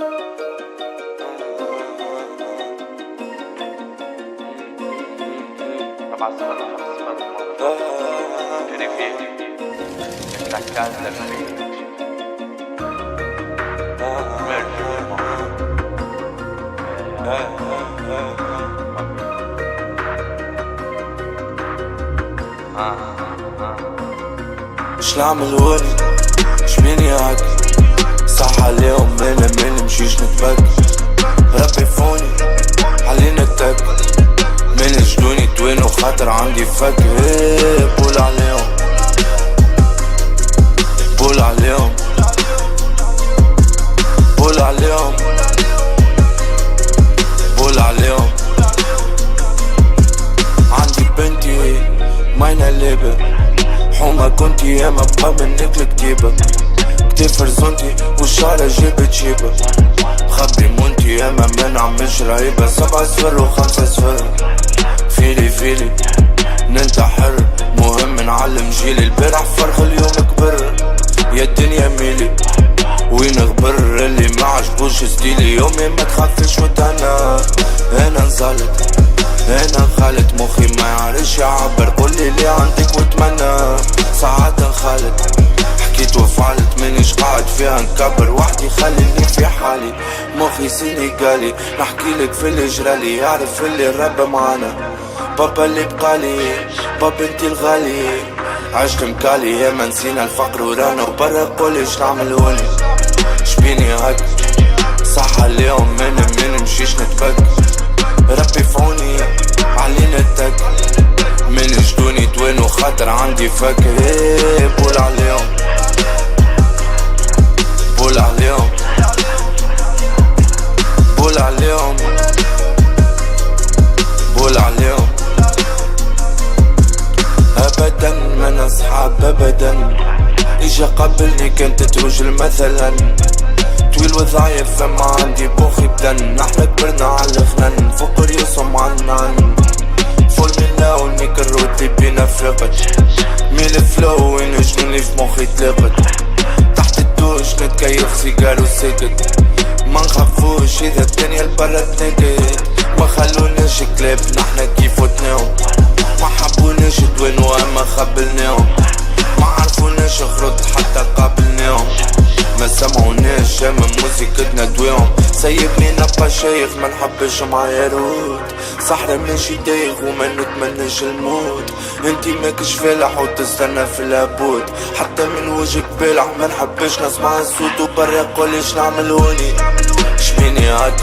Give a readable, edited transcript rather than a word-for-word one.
4 صفر و5 صفر ريفي la case del Felice مش نعمل ولي شمين ياك صح عليهم من مشيش نتبك ربي فوني علينا التك من جنوني توين وخاطر عندي فك بول عليهم بول عليهم بول عليهم بول عليهم عندي بنتي ماينة ليبة حومة كنتي ياما بقى منك الكتيبة كتيف رزونتي والشعرة جيبة جيبة خبي مونتي ياما ما نعملش رهيبة 7 صفر و5 صفر فيلي ننتحر مهم نعلم جيلي البارح فرخ اليوم كبر يا الدنيا ميلي وين غبر اللي ما عجبوش ستيلي يومي ما تخافش وتهنى انا نزلت انا خالد مخي ما يعرفش يعبر قولي اللي عندك واتمنى ساعات خالد حكيت وفعلت منيش قاعد فيها نكبر وحدي خليني في حالي مخي سينيغالي نحكيلك في اللي جرالي يعرف اللي الرب معانا بابا اللي بقالي بابا انتي الغالي عشق مكالي يا ما نسينا الفقر ورانا وبرا قوليش نعمل ولي شبيني هك صح اليوم من مشيش نتبك ربي فوني علينا التك من جدوني توين وخاطر عندي فك بول عليهم بول عليهم بول عليهم بول عليهم ابدا ما نصحاب ابدا اجا قبلني كنت تروجل مثلا طويل وضعيف فما عندي بوخي بدن نحنا كبرنا على الخنان فقر يصم عنان فول من لاون ميكروت لي بينا فرقت ميل فلو وين جنوني في مخي تلاقت تحت الدوش نتكيف سيجار وسكت ما نخافوش اذا الدنيا البرا تنكت ما خلوناش كلاب نحنا كيف وتناهم ما حبوناش دوينو اما خبلناهم ما عرفوناش خروط حتى قابلناهم ما سمعوناش من موسيقتنا دويهم سيبني نبقى شيخ ما نحبش معايا رود صحرا ماشي دايغ وما نتمناش الموت انتي ماكش فالح وتستنى في الهبوط حتى من وجهك بالح ما نحبش نسمع الصوت وبرا قوليش نعمل هوني شبيني هاد